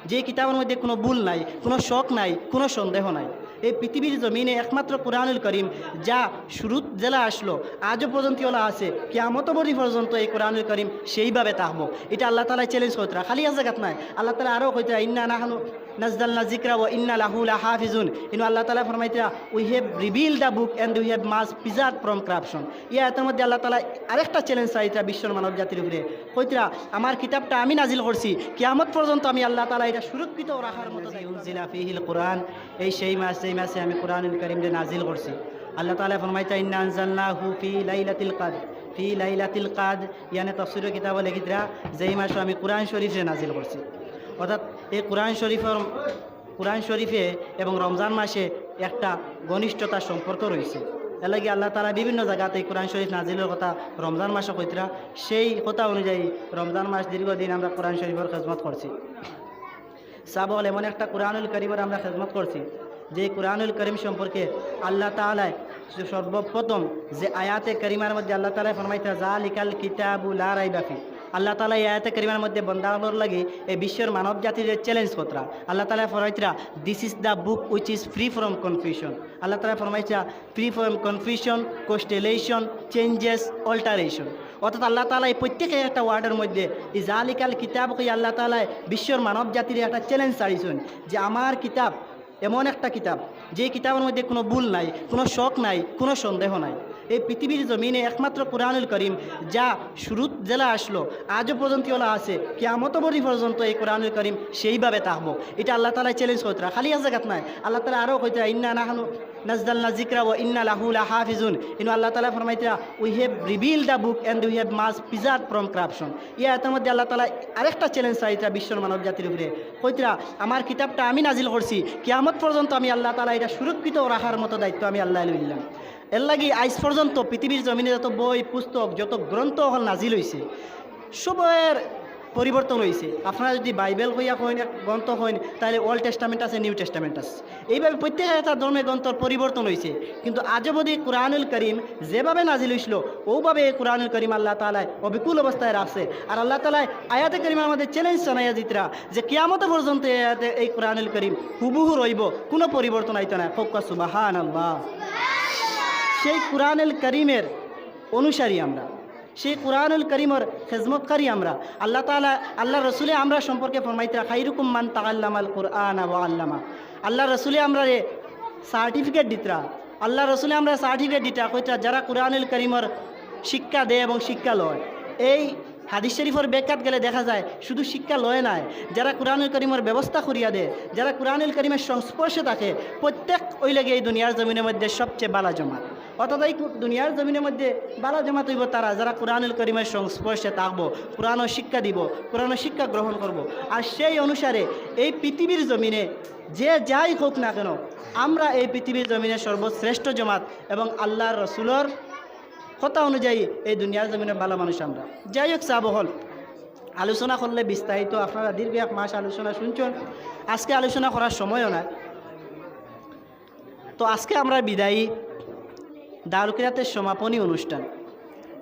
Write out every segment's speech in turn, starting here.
যে কিতাবের মধ্যে কোনো ভুল নাই, কোনো শক নাই, কোনো সন্দেহ নাই। এই পৃথিবীর জমিনে একমাত্র কোরআনুল করিম যা শুরুত জেলা আসলো আজও পর্যন্ত ওলা আছে, কিয়ামত বড়ি পর্যন্ত এই কোরআনুল করিম সেইভাবে থাকবো। এটা আল্লাহ তালা চ্যালেঞ্জ করতরা, খালি আছে জায়গাত নাই। আল্লাহ তালা আরও কইতরা ইন্না নাহনু নাজদালনা জিকরা ও ইন্না লাহু লাহাফিজুন। ইনু আল্লাহ তালা ফরমাইতরা we have reveal the book and we have must preserve from corruption. ইয়া এর মধ্যে আল্লাহ তালা আরেকটা চ্যালেঞ্জ চাইতরা বিশ্বর মানব জাতির উপরে, কইতরা আমার কিতাবটা আমি নাজিল করছি, কিয়ামত পর্যন্ত আমি আল্লাহ তালা এটা সুরক্ষিত রাখার মতো উনজিলা ফিহিল কোরআন। এই সেই মাসে আমি কোরআনুল কারীমকে নাজিল করছি। আল্লাহ তাআলা ফরমাইতা ইন্না আনজালনাহু ফি লাইলাতিল কদর। ফি লাইলাতিল কদর ইয়ানি তাফসীরের কিতাবে লিখিতরা যেই মাসে আমি কোরআন শরীফে নাজিল করছি। অর্থাৎ এই কোরআন শরীফে এবং রমজান মাসে একটা ঘনিষ্ঠতার সম্পর্ক রয়েছে। এর লাগে আল্লাহ তাআলা বিভিন্ন জায়গাতে কোরআন শরীফ নাজিলের কথা রমজান মাসে কইতরা, সেই কথা অনুযায়ী রমজান মাস দীর্ঘদিন আমরা কোরআন শরীফের খেদমত করছি। সাবল এমন একটা কোরআনুল কারীমের আমরা খেদমত করছি যে কোরআনুল করিম সম্পর্কে আল্লাহ তাআলা সর্বপ্রথম যে আয়াতে করিমার মধ্যে আল্লাহ তাআলা ফরমাইতা যালিকাল কিতাবু লা রাইবা ফি। আল্লাহ তাআলা এই আয়াতে করিমার মধ্যে বন্দাগুলোর লাগে এই বিশ্বের মানব জাতির চ্যালেঞ্জ কতরা। আল্লাহ তাআলা ফরমাইতা this is the book which is free from confusion. আল্লাহ তাআলা ফরমাইতা free from confusion, constellation, changes, alteration. অর্থাৎ আল্লাহ তাআলা এই প্রত্যেকের একটা ওয়ার্ডের মধ্যে এই যালিকাল কিতাবকে আল্লাহ তাআলা বিশ্বের মানব জাতির একটা চ্যালেঞ্জ ছাড়িয়েছেন যে আমার কিতাব এমন একটা কিতাব যে কিতাবের মধ্যে কোনো ভুল নাই, কোনো শক নাই, কোনো সন্দেহ নাই। এই পৃথিবীর জমিনে একমাত্র কোরআনুল করিম যা শুরুত জেলা আসলো আজও পর্যন্ত ওলা আছে, কিয়ামত বড়ি পর্যন্ত এই কোরআনুল করিম সেইভাবে থাকবো। এটা আল্লাহ তাআলা চ্যালেঞ্জ করতরা, খালি আছে জায়গাত নাই। আল্লাহ তাআলা আরও কইতরা ইন্না নাহনু নাজদালনা জিকরা ও ইন্না লাহু লাহাফিজুন। ইনু আল্লাহ তাআলা ফরমাইতরা we have reveal the book and we have must preserve from corruption. ইয়া এর মধ্যে আল্লাহ তাআলা আরেকটা চ্যালেঞ্জ চাইতরা বিশ্বের মানব জাতির উপরে, কইতরা আমার কিতাবটা আমি নাজিল করছি, কিয়ামত পর্যন্ত আমি আল্লাহ তাআলা এটা সুরক্ষিত রাখার মতো দায়িত্ব আমি আল্লাহ লইলাম। এর লাগি আজ পর্যন্ত পৃথিবীর জমিনে যত বই পুস্তক যত গ্রন্থ হল নাজিল হয়েছে সবের পরিবর্তন হয়েছে। আপনারা যদি বাইবেল হইয়া কইন গ্রন্থ হইন তাহলে ওল্ড টেস্টামেন্ট আছে, নিউ টেস্টামেন্ট আছে। এইভাবে প্রত্যেকটা ধর্মের গ্রন্থর পরিবর্তন হয়েছে। কিন্তু আজও যদি কোরআনুল করিম যেভাবে নাজিল হয়েছিল ওভাবে এই কোরআনুল করিম আল্লাহ তাআলা অবিকুল অবস্থায় রাখছে। আর আল্লাহ তাআলা আয়াতে করিমের মধ্যে চ্যালেঞ্জ জানাইয়া দিতরা যে কিয়ামত পর্যন্ত এই কোরআনুল করিম হুবহু রইব, কোনো পরিবর্তন আইতো না। ফক্কা সুবহানাল্লাহ। সেই কোরআনুল করিমের অনুসারী আমরা, সেই কোরআনুল করিমের খেজমতকারী আমরা। আল্লাহ তাআলা আল্লাহ রসুলে আমরা সম্পর্কে ফরমাইতরা খাইরুকুম মান তাআল্লামাল কুরআন ওয়া আল্লামা। আল্লাহ রসুলে আমরা সার্টিফিকেট দিতরা, আল্লাহ রসুলে আমরা সার্টিফিকেট দিতা কইতরা যারা কোরআনুল করিমের শিক্ষা দেয় এবং শিক্ষা লয়। এই হাদিস শরীফের ব্যাখ্যাত গেলে দেখা যায় শুধু শিক্ষা লয় নাই, যারা কোরআনুল করিমের ব্যবস্থা করিয়া দেয়, যারা কোরআনুল করিমের সংস্পর্শে থাকে প্রত্যেক ওই লাগে এই দুনিয়ার জমিনের মধ্যে সবচেয়ে বালা জমাত। অর্থাৎ এই দুনিয়ার জমিনের মধ্যে বালা জমাত হইব তারা যারা কোরআনুল করিমের সংস্পর্শে থাকবো, কোরআনের শিক্ষা দিব, কোরআনের শিক্ষা গ্রহণ করব। আর সেই অনুসারে এই পৃথিবীর জমিনে যে যাই হোক না কেন আমরা এই পৃথিবীর জমিনে সর্বশ্রেষ্ঠ জমাত এবং আল্লাহর রসুলের কথা অনুযায়ী এই দুনিয়ার জমিনে ভালো মানুষ আমরা। যাই হোক সাব হল আলোচনা করলে বিস্তারিত আপনারা দীর্ঘ এক মাস আলোচনা শুনছেন, আজকে আলোচনা করার সময়ও নাই। তো আজকে আমরা বিদায়ী দারুল কিরাতের সমাপনী অনুষ্ঠান।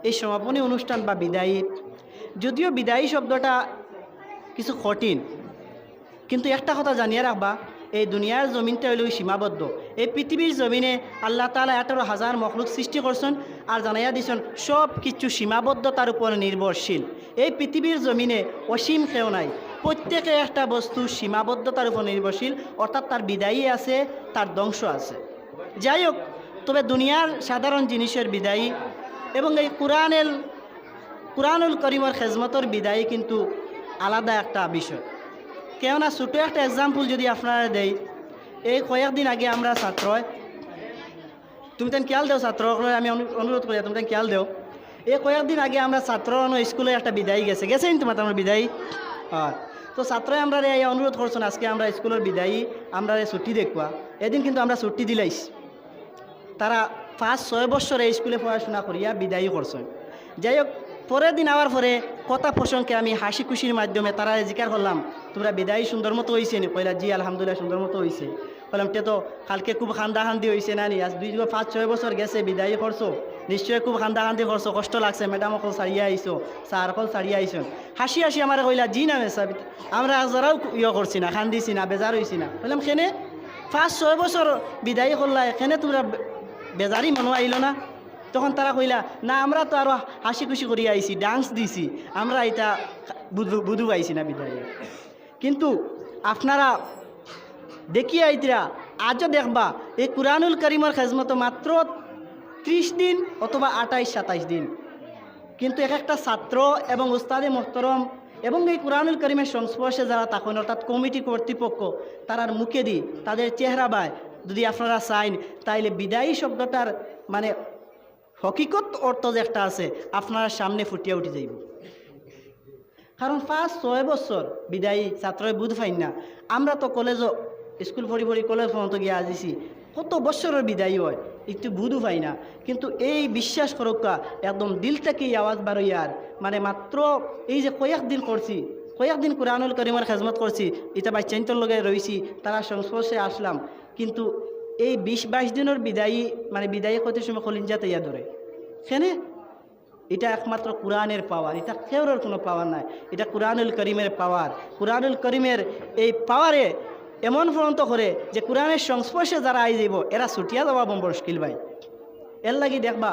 এই সমাপনী অনুষ্ঠান বা বিদায়ী, যদিও বিদায়ী শব্দটা কিছু কঠিন, কিন্তু একটা কথা জানিয়ে রাখবা এই দুনিয়ার জমিনটা হইল সীমাবদ্ধ। এই পৃথিবীর জমিনে আল্লাহ তাআলা 18,000 মখলুক সৃষ্টি করছেন আর জানাইয়া দিয়েছেন সব কিছু সীমাবদ্ধতার উপর নির্ভরশীল। এই পৃথিবীর জমিনে অসীম কেউ নাই, প্রত্যেকে একটা বস্তু সীমাবদ্ধতার উপর নির্ভরশীল, অর্থাৎ তার বিদায়ী আছে, তার ধ্বংস আছে। যাই হোক, তবে দুনিয়ার সাধারণ জিনিসের বিদায়ী এবং এই কোরআনুল করিমের খেজমতের বিদায়ী কিন্তু আলাদা একটা বিষয়। কেননা ছোটো একটা এক্সাম্পল যদি আপনারা দেই, এই কয়েকদিন আগে আমরা ছাত্র, তুমি তেন খেয়াল দেও ছাত্রসকলে আমি অনুরোধ করি তুমি তেন খেয়াল দেও, এই কয়েকদিন আগে আমরা ছাত্র স্কুলে একটা বিদায়ী গেছে কিন্তু তোমার বিদায়ী হয়। তো ছাত্রই আমরা এই অনুরোধ করছেন আজকে আমরা স্কুলের বিদায়ী আমরা ছুটি দেখবা। এদিন কিন্তু আমরা ছুটি দিলাইছি। তারা 5-6 বছর এই স্কুলে পড়াশোনা করিয়া বিদায়ী করছেন। যাই হোক, পরের দিন আওয়ার পরে কথা প্রসঙ্গে আমি হাসি খুশির মাধ্যমে তারা জিজ্ঞাসা করলাম তোমরা বিদায়ী সুন্দর মতো হয়েছে নি? কইলা জি আলহামদুলিল্লাহ সুন্দর মতো হয়েছে। বললাম তে তো কালকে খুব খান্দা খান্দি হয়েছে না নি? আজ 5-6 বছর গেছে বিদায়ী করছো, নিশ্চয় খুব কান্দাকান্দি করছো, কষ্ট লাগছে, ম্যাডাম অকল ছাড়িয়ে আইসো, স্যার অকল ছাড়িয়ে আইসন। হাসি হাসি আমার কইলা জি না মেসাব, আমরা যারাও ইয়ে করছি না, কান্দিছি না, বেজার হয়েছি না। বললাম কেনে 5-6 বছর বিদায় করলা, এখানে তোমরা বেজারি মনে আইলো না? তখন তারা কইলা না আমরা তো আরো হাসি খুশি করি আইছি, ডান্স দিছি, আমরা এটা বুধু আইছি না বিদায়। কিন্তু আপনারা দেখিয়ে আইতরা আজও দেখবা এই কুরআনুল কারীমের খেজমত মাত্র 30 দিন অথবা 28-27 দিন, কিন্তু এক একটা ছাত্র এবং উস্তাদে মোহতরম এবং এই কুরআনুল কারীমের সংস্পর্শে যারা তখন অর্থাৎ কমিটি কর্তৃপক্ষ তারার মুখে দি তাদের চেহারা বায় যদি আপনারা চাইন, তাইলে বিদায়ী শব্দটার মানে হকিকত অর্থ যে একটা আছে আপনার সামনে ফুটিয়ে উঠে যাইব। কারণ 5-6 বছর বিদায়ী ছাত্রই বুধ পাইন না। আমরা তো কলেজও স্কুল পড়ি কলেজ পর্যন্ত গিয়ে আসিছি, কত বছরের বিদায়ী হয় একটু বুধও পাই না। কিন্তু এই বিশ্বাস করক্কা একদম দিল থেকে এই আওয়াজ বারইয়ার মানে মাত্র এই যে কয়েকদিন করছি, কয়েকদিন কুরআনুল কারীমের খেজমত করছি, এটা বাচ্চাইন্তর লগে রয়েছি, তারা সংস্পর্শে আসলাম, কিন্তু এই 20-22 দিনের বিদায়ী মানে বিদায়ী কত সময় কলিঞ্জাতে ইয়া ধরে কেনে? এটা একমাত্র কুরআনের পাওয়ার, এটা কেউর কোনো পাওয়ার নাই, এটা কুরআনুল কারীমের পাওয়ার। কুরআনুল কারীমের এই পাওয়ারে এমন পর্যন্ত করে যে কোরআনের সংস্পর্শে যারা আই যাইব এরা ছুটিয়া যাওয়া মুশকিল ভাই। এর লাগি দেখবা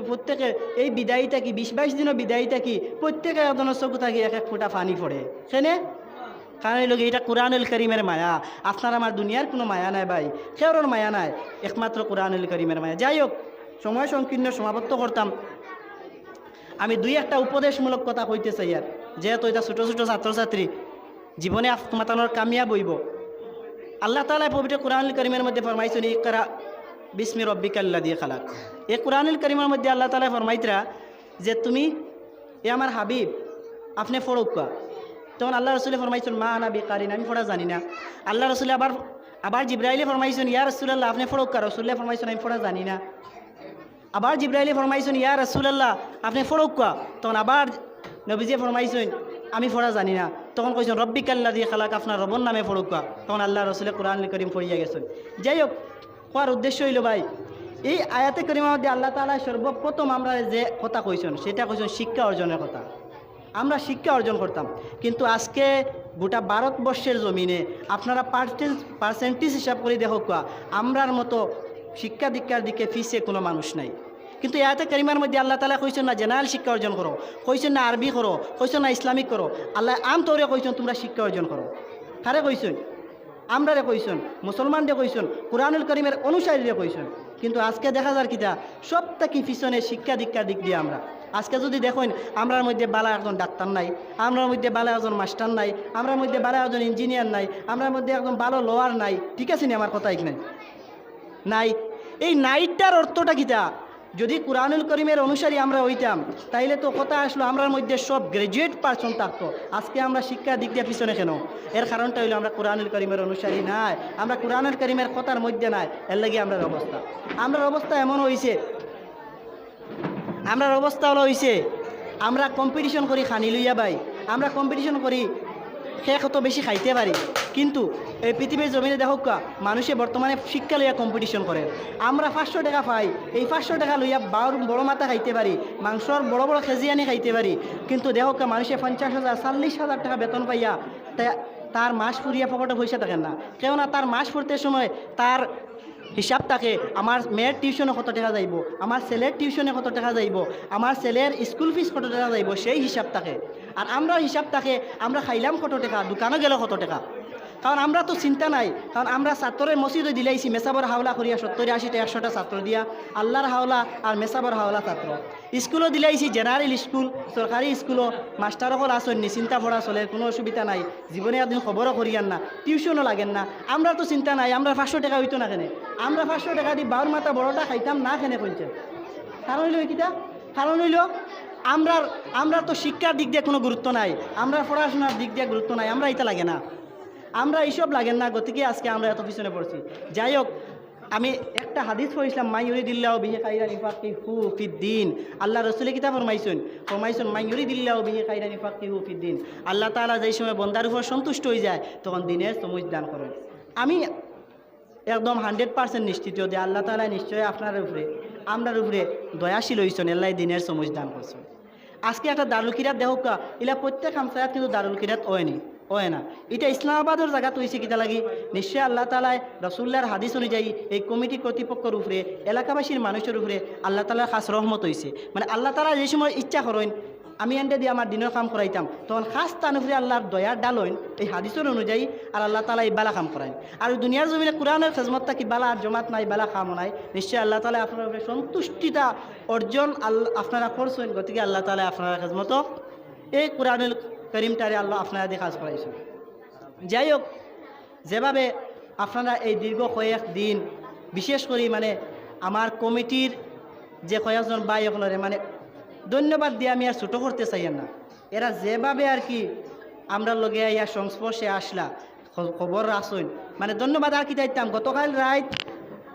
প্রত্যেকে এই বিদায়ীটা কি 20-22 দিনের বিদায়ীটা কি প্রত্যেকে একজনের চকু থাকি এক এক ফোঁটা পানি পড়ে কেনে? কারণ এই লোকে এটা কুরআনুল কারীমের মায়া। আপনার আমার দুনিয়ার কোনো মায়া নাই ভাই, কেউর মায়া নাই, একমাত্র কুরআনুল কারীমের মায়া। যাই হোক, সময় সংকীর্ণ সমাপ্ত করতাম। আমি 2-1টা উপদেশমূলক কথা কইতে চাই আর, যেহেতু এটা ছোটো ছোটো ছাত্রছাত্রী জীবনে মাতানোর কামিয়াব হইব। আল্লাহ তাআলা পবিত্র কুরআনুল কারীমের মধ্যে ফরমাইছেন ইকরা বিসমি রব্বিকাল্লাযী খালাক। এই কুরআনুল কারীমের মধ্যে আল্লাহ তাআলা ফরমাইতরা যে তুমি এ আমার হাবিব আপনি ফরৌকা। তখন আল্লাহ রসুলে ফরমাইছেন মা আনা বিকারিন, আমি পড়া জানি না। আল্লাহ রসুলে আবার জিবরাইলে ফরমাইছেন ইয়া রাসূলুল্লাহ আপনি ফরৌকা। রসুল্লাহ ফরমাইছেন আমি পড়া জানি না। আবার জিবরাইলে ফরমাইছেন ইয়া রাসূলুল্লাহ আপনি ফরৌকা। তখন আবার নবীজি ফরমাইছেন আমি পড়া জানি না। তখন কইছেন রব্বিকাল্লাযী খালাক, আপনার রবর নামে পড়ুকা। তখন আল্লাহ রসুলে কুরআনুল কারীম পড়িয়া গেছেন। যাই হোক, কোয়ার উদ্দেশ্য হইল ভাই এই আয়াতে কারিমার মধ্যে আল্লাহ তাআলা সর্বপ্রথম আমরা যে কথা কইছেন সেটা কইছেন শিক্ষা অর্জনের কথা। আমরা শিক্ষা অর্জন করতাম, কিন্তু আজকে গোটা ভারতবর্ষের জমিনে আপনারা পার্সেন্টেজ হিসাব করে দেখো আমরার মতো শিক্ষা দীক্ষার দিকে ফিসে কোনো মানুষ নাই। কিন্তু আয়াতে কারিমার মধ্যে আল্লাহ তাআলা কইছেন না জেনারেল শিক্ষা অর্জন করো, কইছেন না আরবি করো, কইছেন না ইসলামিক করো। আল্লাহ আম তৌরে কইছেন তোমরা শিক্ষা অর্জন করো। কারে কইছেন? আমরারে কইছেন, মুসলমানরে কইছেন, কুরআনুল কারীমের অনুসারীরে কইছেন। কিন্তু আজকে দেখা যায় কিটা সব থেকে পিছনে শিক্ষা দীক্ষার দিক দিয়ে আমরা আজকে যদি দেখেন আমরার মধ্যে বালা একজন ডাক্তার নাই, আমরার মধ্যে বালা একজন মাস্টার নাই, আমরার মধ্যে বালা একজন ইঞ্জিনিয়ার নাই, আমরার মধ্যে একজন ভালো লোয়ার নাই। ঠিক আছে নি আমার কথা নাই? নাই। এই নাইটটার অর্থটা কিটা? যদি কুরআনুল কারীমের অনুসারী আমরা হইতাম তাইলে তো কথা আসলো আমরার মধ্যে সব গ্রাজুয়েট পারসন থাকতো। আজকে আমরা শিক্ষার দিক দিয়ে পিছনে কেন? এর কারণটা হইলো আমরা কুরআনুল কারীমের অনুসারী নাই, আমরা কুরআনুল কারীমের কথার মধ্যে নাই। এর লাগি আমরার অবস্থা এমন হয়েছে, আমরার অবস্থা হয়েছে আমরা কম্পিটিশন করি খানি লইয়া ভাই, আমরা কম্পিটিশন করি খেয়ে কত বেশি খাইতে পারি। কিন্তু এই পৃথিবীর জমিনে দেখো মানুষে বর্তমানে শিক্ষা লইয়া কম্পিটিশন করে। আমরা 500 টাকা পাই, এই 500 টাকা লইয়া বড় মাথা খাইতে পারি, মাংসর বড় বড় খেজিয়ানি খাইতে পারি। কিন্তু দেখো মানুষে 50,000 40,000 টাকা বেতন পাইয়া তার মাস ফুরিয়া পকেটে পয়সা থাকেন না। কেননা তার মাস ফুরতে সময় তার হিসাব থাকে আমার মেয়ের টিউশনে কত টাকা যাইব, আমার ছেলের টিউশনে কত টাকা যাইব, আমার ছেলের স্কুল ফিস কত টাকা যাইব, সেই হিসাব থাকে। আর আমরা হিসাব থাকে আমরা খাইলাম কত টাকা, দোকানে গেল কত টাকা। কারণ আমরা তো চিন্তা নাই, কারণ আমরা ছাত্রের মসজিদে দিলাইছি মেসাবর হাওলা করিয়া 70-80টা 100টা ছাত্র দিয়া আল্লাহর হাওলা আর মেসাবর হাওলা ছাত্র। স্কুলও দিলাইছি জেনারেল স্কুল, সরকারি স্কুলও মাস্টার সকল আসেন নি, চিন্তা পড়া চলে, কোনো অসুবিধা নাই, জীবনে একদিন খবরও করিয়ান না, টিউশনও লাগেন না। আমরা তো চিন্তা নাই, আমরা 500 টাকা হইতো না কেনে, আমরা 500 টাকা দিয়ে বাউর মাথা বড়টা খাইতাম না কেনে কইছে। কারণ হইল কিটা? কারণ হইল আমরা তো শিক্ষার দিক দিয়ে কোনো গুরুত্ব নাই, আমরা পড়াশোনার দিক দিয়ে গুরুত্ব নাই, আমরা এটা লাগে না, আমরা এইসব লাগেন না, গতিকে আজকে আমরা এত পিছনে পড়ছি। যাই হোক, আমি একটা হাদিস পড়ছিলাম মাই ইউরিদিল্লাহু বিহি খাইরান ইউফাক্কিহু ফিদ্দিন। আল্লাহ রাসূল কিতাব ফরমাইছেন মাই ইউরিদিল্লাহু বিহি খাইরান ইউফাক্কিহু ফিদ্দিন। আল্লাহ তাআলা যেই সময় বান্দার উপর সন্তুষ্ট হয়ে যায় তখন দিনের সমুজ দান করেন। আমি একদম 100% নিশ্চিত যে আল্লাহ তাআলা নিশ্চয়ই আপনার উপরে আমরার উপরে দয়াশীল হইছেন, আল্লাহ দিনের সমজ দান করছেন। আজকে একটা দারুল কিরাত দেখুক, ইলা প্রত্যেক হামসায়াত কিন্তু দারুল কিরাত হয়নি, হয় না। এটা ইসলামাবাদের জায়গাত হয়েছে কিতা লাগি, নিশ্চয় আল্লাহ তালায় রসুল্লাহর হাদিস অনুযায়ী এই কমিটি কর্তৃপক্ষের উপরে, এলাকাবাসীর মানুষের উপরে আল্লাহ তালার খাস রহমত হয়েছে। মানে আল্লাহ তালা যে সময় ইচ্ছা করেন আমি এনডে দিয়ে আমার দিনের কাম করাইতাম, তখন খাস তান উপরে আল্লাহর দয়ার ডালইন এই হাদিসের অনুযায়ী, আর আল্লাহ তালা এই বালা কাম করায়। আর দুনিয়ার জমিনে কোরআনের খেজমত কি বালা আর জমাত নাই, বালা কামও নাই, নিশ্চয় আল্লাহ তালা আপনার উপরে সন্তুষ্টিতা অর্জন আপনারা করছেন। গতিকে আল্লাহ তালা আপনারা খেজমত এই কোরআনুল করিমটারে আল্লাহ আপনারা দিয়ে কাজ করাইছেন। যাই হোক, যেভাবে আপনারা এই দীর্ঘ কয়েক দিন, বিশেষ করে মানে আমার কমিটির যে কয়েকজন ভাই হলরে মানে ধন্যবাদ দিয়ে আমি আর ছোটো করতে চাই না, এরা যেভাবে আর কি আমরা লগে ইয়া সংস্পর্শে আসলা, খবর আসুন, মানে ধন্যবাদ আর কি চাইতাম। গতকাল রাত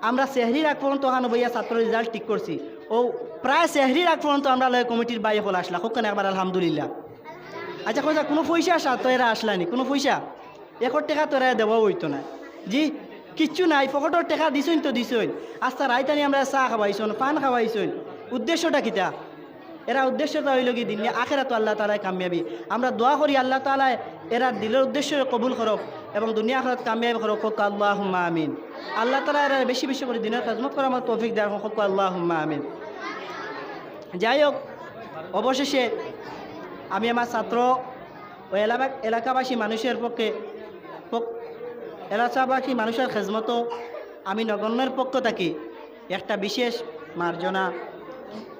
আমরা সেহরির আগ পর্যন্ত ওখানে বইয়া ছাত্র রেজাল্ট ঠিক করছি, ও প্রায় সেহরির আগ পর্যন্ত আমরা লগে কমিটির ভাই হল আসলা, হোক একবার আলহামদুলিল্লাহ। আচ্ছা কোথা কোনো পয়সা আসা তো এরা আসলানি, কোনো পয়সা 1 টাকা তো এরা দেওয়া হইতো না, জি কিচ্ছু নাই, পকেটের টাকা দিছইন তো দিছইন। আচ্ছা রাইতানি আমরা চা খাওয়াইছন, পান খাওয়াইছইন, উদ্দেশ্যটা কিতা? এরা উদ্দেশ্যটা হইল কি দিন আখেরা তো আল্লাহ তালায় কামিয়াবি। আমরা দোয়া করি আল্লাহ তালায় এরা দিলের উদ্দেশ্য কবুল করক এবং দুনিয়া আখেরাত কামিয়াবি করক, হোক আল্লাহুম্মা আমিন। আল্লাহ তালা এরা বেশি বেশি করে দিনের খেজমত করা আমার তৌফিক দেয়, হোক আল্লাহুম্মা আমিন। যাই হোক, অবশেষে আমি আমার ছাত্র ও এলাকাবাসী মানুষের পক্ষে এলাকাবাসী মানুষের খেজমত আমি নগণ্যের পক্ষ থাকি একটা বিশেষ মার্জনা।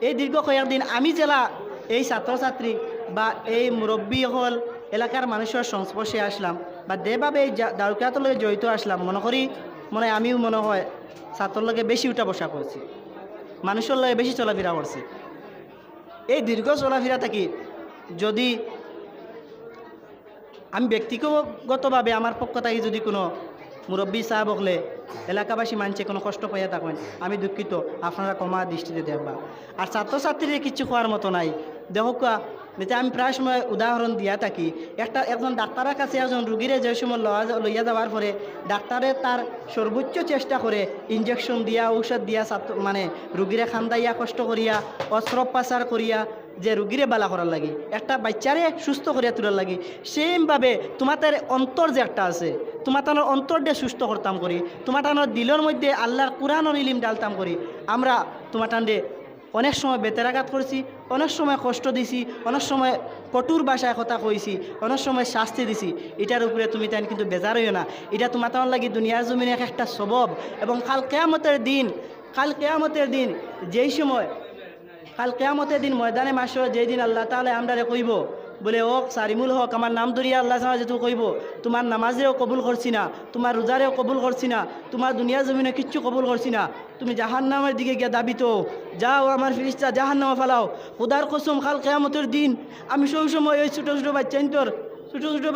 এই দীর্ঘ কয়েকদিন আমি জেলা এই ছাত্রছাত্রী বা এই মুরব্বী হল এলাকার মানুষের সংস্পর্শে আসলাম বা যেভাবে এই দারুকিরাতের লগে জড়িত আসলাম, মনে করি মনে আমিও মনে হয় ছাত্রর লগে বেশি উঠা বসা করছি, মানুষের লগে বেশি চলাফেরা করছি। এই দীর্ঘ চলাফেরা থাকি যদি আমি ব্যক্তিগতভাবে আমার পক্ষ থেকে যদি কোনো মুরব্বী সাহেব হলে এলাকাবাসী মানছে কোনো কষ্ট পাইয়া থাকেন, আমি দুঃখিত, আপনারা ক্ষমা দৃষ্টিতে দেখবা। আর ছাত্রছাত্রীদের কিছু হওয়ার মতো নাই। দেখুকা যেটা আমি প্রায় সময় উদাহরণ দিয়া থাকি, একজন ডাক্তারের কাছে একজন রুগীরে যে সময় লইয়া যাওয়ার পরে ডাক্তারে তার সর্বোচ্চ চেষ্টা করে ইঞ্জেকশন দিয়া, ঔষধ দিয়া মানে রুগীরে খান্দাইয়া কষ্ট করিয়া অস্ত্রোপচার করিয়া যে রুগীরে বালা করার লাগে, একটা বাচ্চারে সুস্থ করিয়া তোলার লাগে, সেইভাবে তোমার তার অন্তর যে একটা আছে, তোমার তার অন্তর দিয়ে সুস্থ করতাম করি, তোমার তার দিলের মধ্যে আল্লাহর কুরআন ও ইলম ডালতাম করি। আমরা তোমার টান্ডে অনেক সময় বেতেরাঘাত করছি, অনেক সময় কষ্ট দিছি, অনেক সময় কঠোর ভাষায় কথা কইছি, অনেক সময় শাস্তি দিছি। এটার উপরে তুমি তাই কিন্তু বেজার হইও না, এটা তোমার তার লাগি দুনিয়ার জমিনে একটা সবব। এবং কাল কেয়ামতের দিন যেই সময় কাল কেয়ামতের দিন ময়দানে মাসর যেই দিন আল্লাহ তাআলা আমরারে কইব বলে ও সারিমুল হক আমার নাম ধরিয়া আল্লাহ সামনে যেহেতু কইব তোমার নামাজেও কবুল করছি না, তোমার রোজারেও কবুল করছি না, তোমার দুনিয়া জমিনে কিচ্ছু কবুল করছি না, তুমি জাহান্নামের দিকে গিয়া দাবিত যাও, আমার ফিরিস্তা জাহান্নামে ফালাও। খুদার কসম কাল কিয়ামতের দিন আমি সব সময় ওই ছোটো ছোটো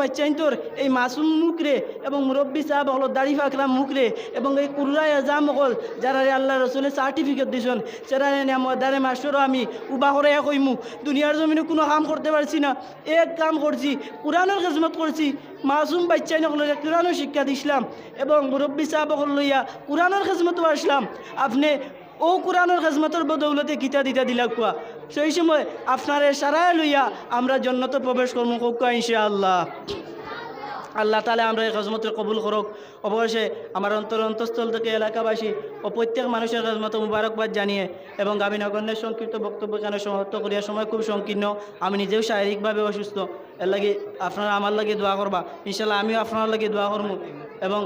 বাচ্চাইন তোর এই মাসুম মুখরে এবং মুরব্বী সাহেব হল দাড়ি ফাকলাম মুখরে এবং এই কুররাই আজাম হল যারা আল্লাহ রসুলের সার্টিফিকেট দিয়েছেন সেরা ময়দানে মাস্টরও আমি উবা করে কইমু দুনিয়ার জমিনে কোনো কাম করতে পারছি না, এক কাম করছি, কোরআনের খেজমত করছি, মাসুম বাচ্চাইন হল কোরআনের শিক্ষা দিছিলাম এবং মুরব্বী সাহেব হল লইয়া কোরআনের খেজমত আসলাম। আপনি ও কোরআনের খেজমতের বদৌলতে কিতা দিতা দিলা কুয়া, সেই সময় আপনারে সারায় লইয়া আমরা জন্নতে প্রবেশ করবো কোকা ইনশাআল্লাহ। আল্লাহ তাআলা আমরা এই খেজমতের কবুল করুক। অবশ্যই আমার অন্তঃস্থল থেকে এলাকাবাসী ও প্রত্যেক মানুষের খেজমত মুবারকবাদ জানিয়ে এবং আমি নগণ্যের সংক্ষিপ্ত বক্তব্য কেন সমাপ্ত করিয়া, সময় খুব সংকীর্ণ, আমি নিজেও শারীরিকভাবে অসুস্থ, এর লাগে আপনারা আমার লাগে দোয়া করবা, ইনশাআল্লাহ আমিও আপনার লাগে দোয়া করবো। এবং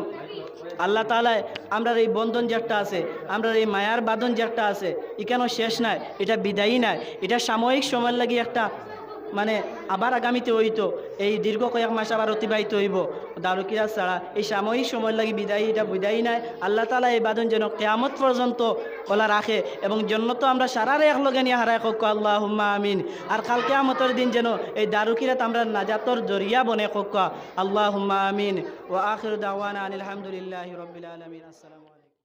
আল্লাহ তাআলা আমরা এই বন্ধন যে একটা আছে, আমরা এই মায়ার বাঁধন যে একটা আছে, এখানেও শেষ নাই, এটা বিদায়ী নাই, এটা সাময়িক সময়ের লাগি একটা মানে আবার আগামীতে হইতো, এই দীর্ঘ কয়েক মাস আবার অতিবাহিত হইব দারুকিরাত ছাড়া, এই সাময়িক সময়ের লাগি বিদায়ী, এটা বিদায়ী নাই। আল্লাহ তাআলা এই বাঁধন যেন কিয়ামত পর্যন্ত ওলা রাখে এবং জন্নত আমরা সারারে একলগে নিয়ে হারাই হোক আল্লাহুম্মা আমিন। আর কাল কিয়ামতের দিন যেন এই দারুকিরাত আমরা নাজাতর জরিয়া বনে হোক আল্লাহুম্মা আমিন। ওয়া আখিরু দাওয়ানা আনিল হামদুলিল্লাহি রাব্বিল আলামিন। আসসালামু আলাইকুম।